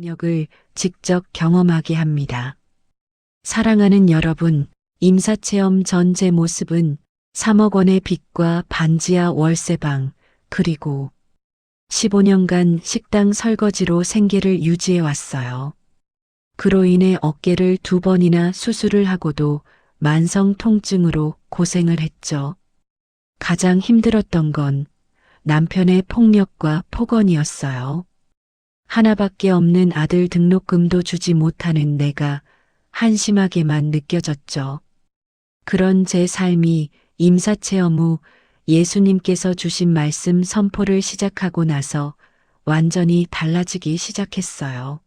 능력을 직접 경험하게 합니다. 사랑하는 여러분, 임사체험 전 제 모습은 3억 원의 빚과 반지하 월세방, 그리고 15년간 식당 설거지로 생계를 유지해 왔어요. 그로 인해 어깨를 2번이나 수술을 하고도 만성 통증으로 고생을 했죠. 가장 힘들었던 건 남편의 폭력과 폭언이었어요. 하나밖에 없는 아들 등록금도 주지 못하는 내가 한심하게만 느껴졌죠. 그런 제 삶이 임사체험 후 예수님께서 주신 말씀 선포를 시작하고 나서 완전히 달라지기 시작했어요.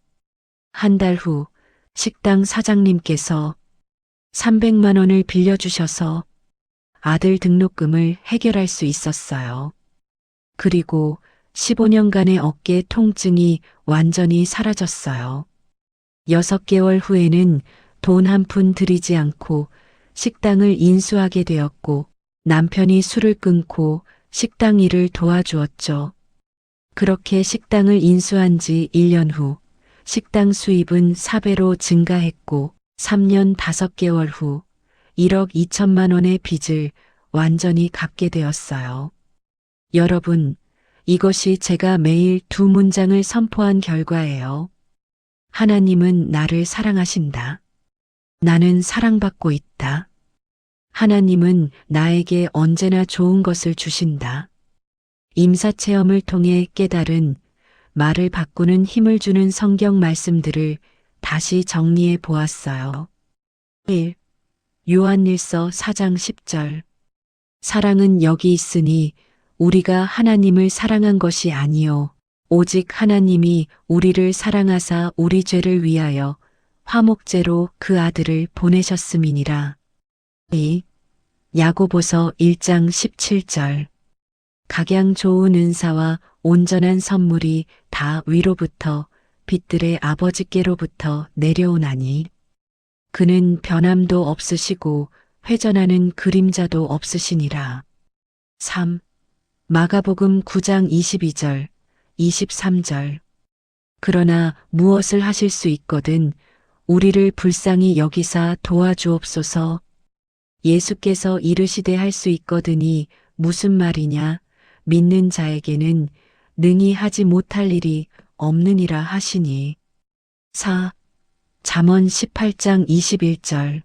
한 달 후 식당 사장님께서 300만 원을 빌려주셔서 아들 등록금을 해결할 수 있었어요. 그리고 15년간의 어깨 통증이 완전히 사라졌어요. 6개월 후에는 돈 한 푼 들이지 않고 식당을 인수하게 되었고 남편이 술을 끊고 식당 일을 도와주었죠. 그렇게 식당을 인수한 지 1년 후 식당 수입은 4배로 증가했고 3년 5개월 후 1억 2천만 원의 빚을 완전히 갚게 되었어요. 여러분, 이것이 제가 매일 2문장을 선포한 결과예요. 하나님은 나를 사랑하신다. 나는 사랑받고 있다. 하나님은 나에게 언제나 좋은 것을 주신다. 임사체험을 통해 깨달은 말을 바꾸는 힘을 주는 성경 말씀들을 다시 정리해 보았어요. 1. 요한일서 4장 10절. 사랑은 여기 있으니 우리가 하나님을 사랑한 것이 아니요 오직 하나님이 우리를 사랑하사 우리 죄를 위하여 화목제로 그 아들을 보내셨음이니라. 2. 야고보서 1장 17절. 각양 좋은 은사와 온전한 선물이 다 위로부터 빛들의 아버지께로부터 내려오나니 그는 변함도 없으시고 회전하는 그림자도 없으시니라. 3. 마가복음 9장 22절, 23절. 그러나 무엇을 하실 수 있거든 우리를 불쌍히 여기사 도와주옵소서. 예수께서 이르시되 할 수 있거든이 무슨 말이냐? 믿는 자에게는 능히 하지 못할 일이 없느니라 하시니. 4. 잠언 18장 21절.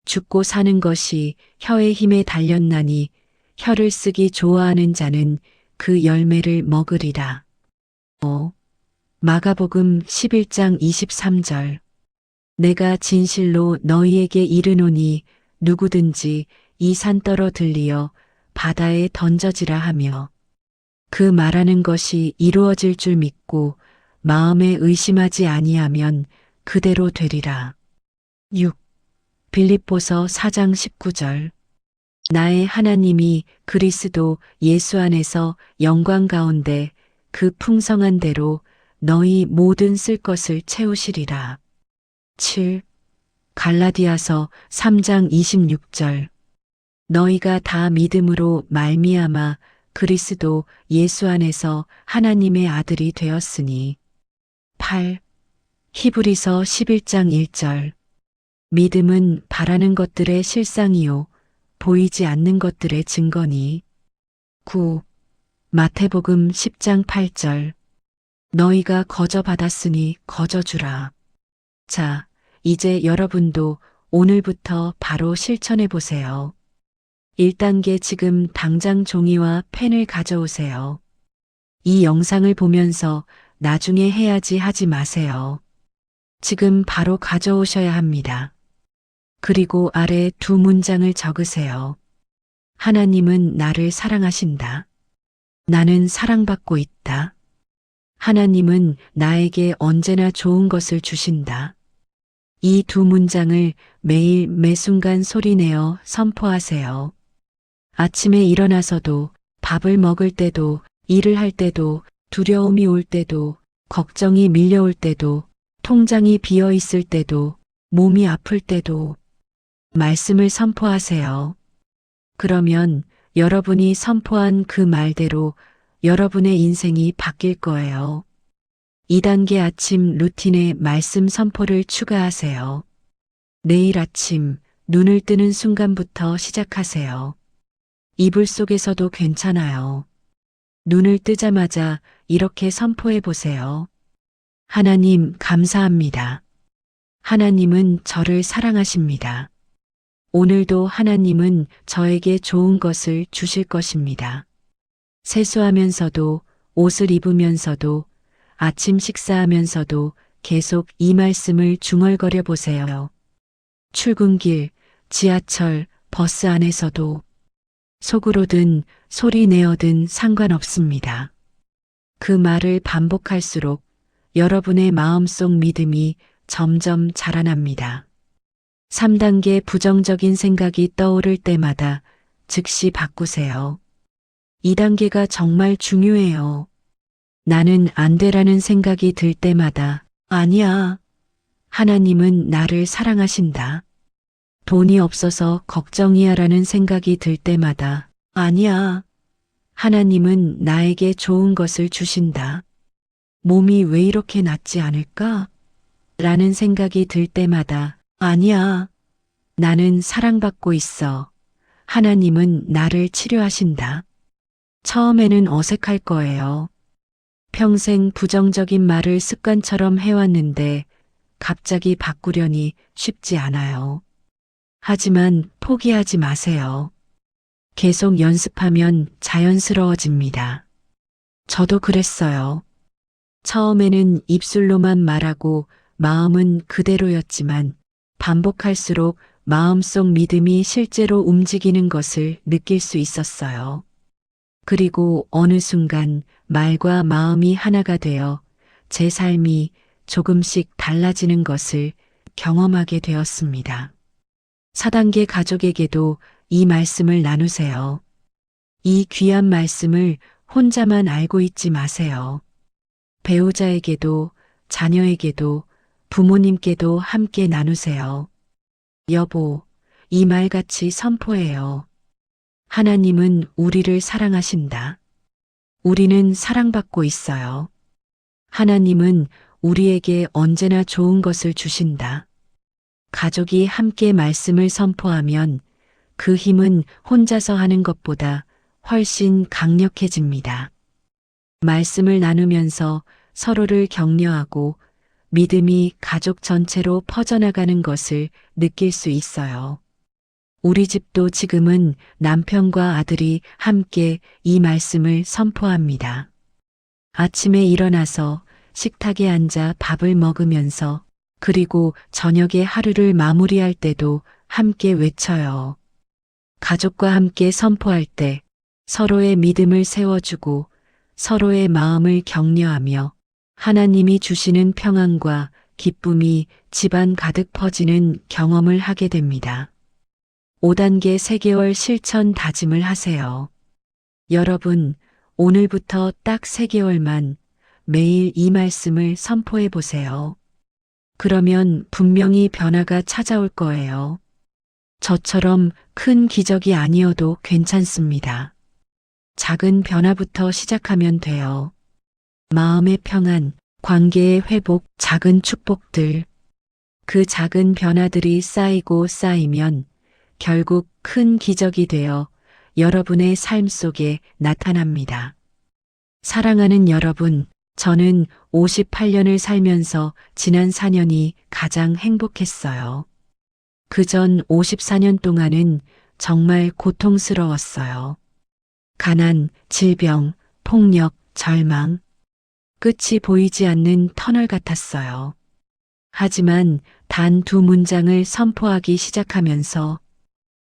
죽고 사는 것이 혀의 힘에 달렸나니 혀를 쓰기 좋아하는 자는 그 열매를 먹으리라. 5. 마가복음 11장 23절. 내가 진실로 너희에게 이르노니 누구든지 이 산더러 들리어 바다에 던져지라 하며 그 말하는 것이 이루어질 줄 믿고 마음에 의심하지 아니하면 그대로 되리라. 6. 빌립보서 4장 19절. 나의 하나님이 그리스도 예수 안에서 영광 가운데 그 풍성한 대로 너희 모든 쓸 것을 채우시리라. 7. 갈라디아서 3장 26절. 너희가 다 믿음으로 말미암아 그리스도 예수 안에서 하나님의 아들이 되었으니. 8. 히브리서 11장 1절. 믿음은 바라는 것들의 실상이요 보이지 않는 것들의 증거니. 9. 마태복음 10장 8절. 너희가 거저 받았으니 거저 주라. 자, 이제 여러분도 오늘부터 바로 실천해 보세요. 1단계 지금 당장 종이와 펜을 가져오세요. 이 영상을 보면서 나중에 해야지 하지 마세요. 지금 바로 가져오셔야 합니다. 그리고 아래 2문장을 적으세요. 하나님은 나를 사랑하신다. 나는 사랑받고 있다. 하나님은 나에게 언제나 좋은 것을 주신다. 이 2문장을 매일 매순간 소리내어 선포하세요. 아침에 일어나서도, 밥을 먹을 때도, 일을 할 때도, 두려움이 올 때도, 걱정이 밀려올 때도, 통장이 비어 있을 때도, 몸이 아플 때도 말씀을 선포하세요. 그러면 여러분이 선포한 그 말대로 여러분의 인생이 바뀔 거예요. 2단계 아침 루틴에 말씀 선포를 추가하세요. 내일 아침 눈을 뜨는 순간부터 시작하세요. 이불 속에서도 괜찮아요. 눈을 뜨자마자 이렇게 선포해 보세요. 하나님, 감사합니다. 하나님은 저를 사랑하십니다. 오늘도 하나님은 저에게 좋은 것을 주실 것입니다. 세수하면서도, 옷을 입으면서도, 아침 식사하면서도 계속 이 말씀을 중얼거려 보세요. 출근길, 지하철, 버스 안에서도 속으로든 소리 내어든 상관없습니다. 그 말을 반복할수록 여러분의 마음속 믿음이 점점 자라납니다. 3단계 부정적인 생각이 떠오를 때마다 즉시 바꾸세요. 2단계가 정말 중요해요. 나는 안 되라는 생각이 들 때마다 아니야. 하나님은 나를 사랑하신다. 돈이 없어서 걱정이야라는 생각이 들 때마다 아니야. 하나님은 나에게 좋은 것을 주신다. 몸이 왜 이렇게 낫지 않을까? 라는 생각이 들 때마다 아니야. 나는 사랑받고 있어. 하나님은 나를 치료하신다. 처음에는 어색할 거예요. 평생 부정적인 말을 습관처럼 해왔는데 갑자기 바꾸려니 쉽지 않아요. 하지만 포기하지 마세요. 계속 연습하면 자연스러워집니다. 저도 그랬어요. 처음에는 입술로만 말하고 마음은 그대로였지만 반복할수록 마음속 믿음이 실제로 움직이는 것을 느낄 수 있었어요. 그리고 어느 순간 말과 마음이 하나가 되어 제 삶이 조금씩 달라지는 것을 경험하게 되었습니다. 4단계 가족에게도 이 말씀을 나누세요. 이 귀한 말씀을 혼자만 알고 있지 마세요. 배우자에게도, 자녀에게도, 부모님께도 함께 나누세요. 여보, 이 말같이 선포해요. 하나님은 우리를 사랑하신다. 우리는 사랑받고 있어요. 하나님은 우리에게 언제나 좋은 것을 주신다. 가족이 함께 말씀을 선포하면 그 힘은 혼자서 하는 것보다 훨씬 강력해집니다. 말씀을 나누면서 서로를 격려하고 믿음이 가족 전체로 퍼져나가는 것을 느낄 수 있어요. 우리 집도 지금은 남편과 아들이 함께 이 말씀을 선포합니다. 아침에 일어나서 식탁에 앉아 밥을 먹으면서 그리고 저녁에 하루를 마무리할 때도 함께 외쳐요. 가족과 함께 선포할 때 서로의 믿음을 세워주고 서로의 마음을 격려하며 하나님이 주시는 평안과 기쁨이 집안 가득 퍼지는 경험을 하게 됩니다. 5단계 3개월 실천 다짐을 하세요. 여러분, 오늘부터 딱 3개월만 매일 이 말씀을 선포해 보세요. 그러면 분명히 변화가 찾아올 거예요. 저처럼 큰 기적이 아니어도 괜찮습니다. 작은 변화부터 시작하면 돼요. 마음의 평안, 관계의 회복, 작은 축복들. 그 작은 변화들이 쌓이고 쌓이면 결국 큰 기적이 되어 여러분의 삶 속에 나타납니다. 사랑하는 여러분, 저는 58년을 살면서 지난 4년이 가장 행복했어요. 그전 54년 동안은 정말 고통스러웠어요. 가난, 질병, 폭력, 절망. 끝이 보이지 않는 터널 같았어요. 하지만 단 2문장을 선포하기 시작하면서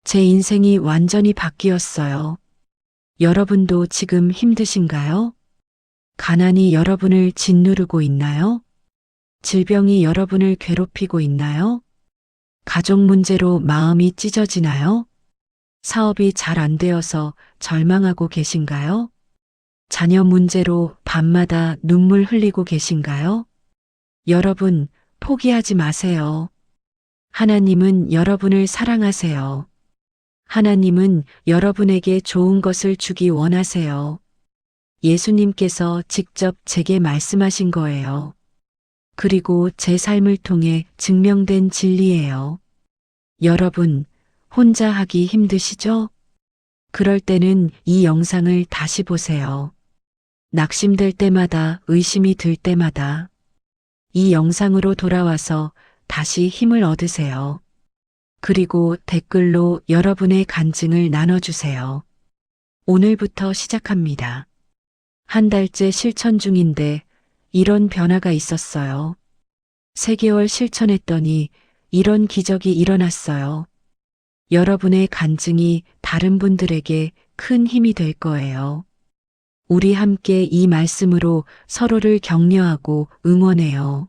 제 인생이 완전히 바뀌었어요. 여러분도 지금 힘드신가요? 가난이 여러분을 짓누르고 있나요? 질병이 여러분을 괴롭히고 있나요? 가족 문제로 마음이 찢어지나요? 사업이 잘 안 되어서 절망하고 계신가요? 자녀 문제로 밤마다 눈물 흘리고 계신가요? 여러분, 포기하지 마세요. 하나님은 여러분을 예수님께서 직접 제게 말씀하신 거예요. 그리고 제 삶을 통해 증명된 진리예요. 여러분, 혼자 하기 힘드시죠? 그럴 때는 이 영상을 다시 보세요. 낙심될 때마다, 의심이 들 때마다 이 영상으로 돌아와서 다시 힘을 얻으세요. 그리고 댓글로 여러분의 간증을 나눠주세요. 오늘부터 시작합니다. 한 달째 실천 중인데 이런 변화가 있었어요. 3개월 실천했더니 이런 기적이 일어났어요. 여러분의 간증이 다른 분들에게 큰 힘이 될 거예요. 우리 함께 이 말씀으로 서로를 격려하고 응원해요.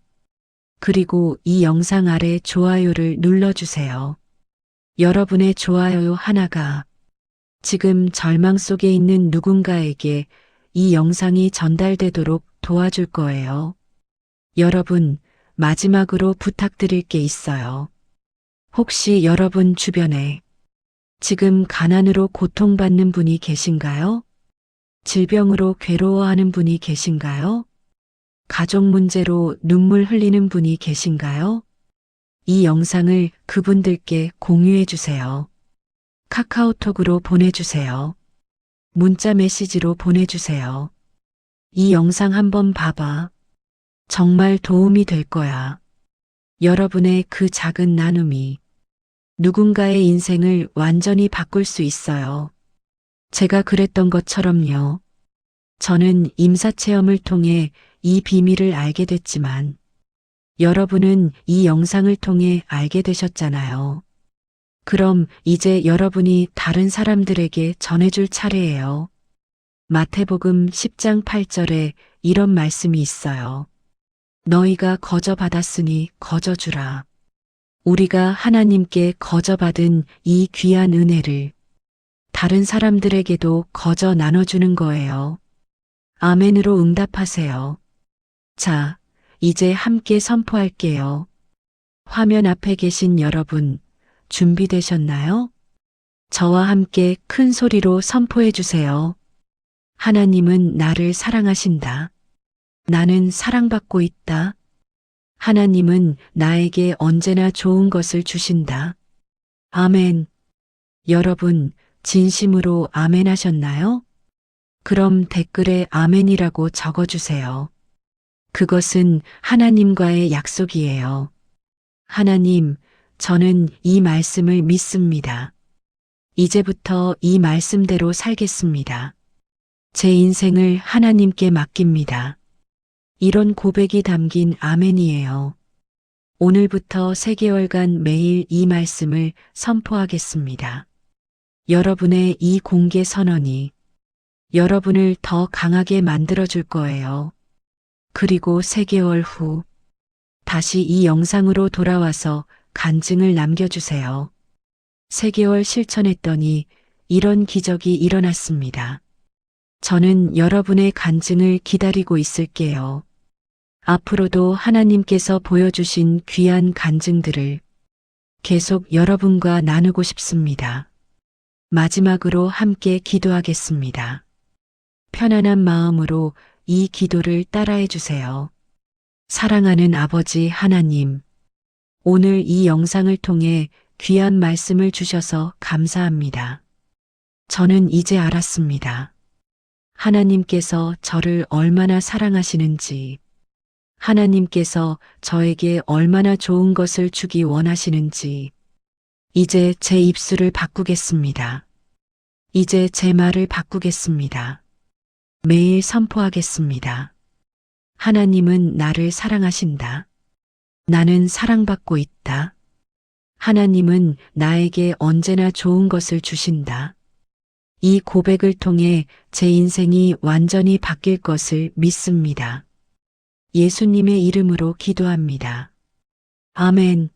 그리고 이 영상 아래 좋아요를 눌러주세요. 여러분의 좋아요 하나가 지금 절망 속에 있는 누군가에게 이 영상이 전달되도록 도와줄 거예요. 여러분, 마지막으로 부탁드릴 게 있어요. 혹시 여러분 주변에 지금 가난으로 고통받는 분이 계신가요? 질병으로 괴로워하는 분이 계신가요? 가족 문제로 눈물 흘리는 분이 계신가요? 이 영상을 그분들께 공유해 주세요. 카카오톡으로 보내주세요. 문자 메시지로 보내주세요. 이 영상 한번 봐봐. 정말 도움이 될 거야. 여러분의 그 작은 나눔이 누군가의 인생을 완전히 바꿀 수 있어요. 제가 그랬던 것처럼요. 저는 임사체험을 통해 이 비밀을 알게 됐지만 여러분은 이 영상을 통해 알게 되셨잖아요. 그럼 이제 여러분이 다른 사람들에게 전해줄 차례예요. 마태복음 10장 8절에 이런 말씀이 있어요. 너희가 거저 받았으니 거저 주라. 우리가 하나님께 거저 받은 이 귀한 은혜를 다른 사람들에게도 거저 나눠주는 거예요. 아멘으로 응답하세요. 자, 이제 함께 선포할게요. 화면 앞에 계신 여러분, 준비되셨나요? 저와 함께 큰 소리로 선포해 주세요. 하나님은 나를 사랑하신다. 나는 사랑받고 있다. 하나님은 나에게 언제나 좋은 것을 주신다. 아멘. 여러분, 진심으로 아멘 하셨나요? 그럼 댓글에 아멘이라고 적어주세요. 그것은 하나님과의 약속이에요. 하나님, 저는 이 말씀을 믿습니다. 이제부터 이 말씀대로 살겠습니다. 제 인생을 하나님께 맡깁니다. 이런 고백이 담긴 아멘이에요. 오늘부터 3개월간 매일 이 말씀을 선포하겠습니다. 여러분의 이 공개 선언이 여러분을 더 강하게 만들어줄 거예요. 그리고 3개월 후 다시 이 영상으로 돌아와서 간증을 남겨주세요. 3개월 실천했더니 이런 기적이 일어났습니다. 저는 여러분의 간증을 기다리고 있을게요. 앞으로도 하나님께서 보여주신 귀한 간증들을 계속 여러분과 나누고 싶습니다. 마지막으로 함께 기도하겠습니다. 편안한 마음으로 이 기도를 따라해 주세요. 사랑하는 아버지 하나님, 오늘 이 영상을 통해 귀한 말씀을 주셔서 감사합니다. 저는 이제 알았습니다. 하나님께서 저를 얼마나 사랑하시는지, 하나님께서 저에게 얼마나 좋은 것을 주기 원하시는지, 이제 제 입술을 바꾸겠습니다. 이제 제 말을 바꾸겠습니다. 매일 선포하겠습니다. 하나님은 나를 사랑하신다. 나는 사랑받고 있다. 하나님은 나에게 언제나 좋은 것을 주신다. 이 고백을 통해 제 인생이 완전히 바뀔 것을 믿습니다. 예수님의 이름으로 기도합니다. 아멘.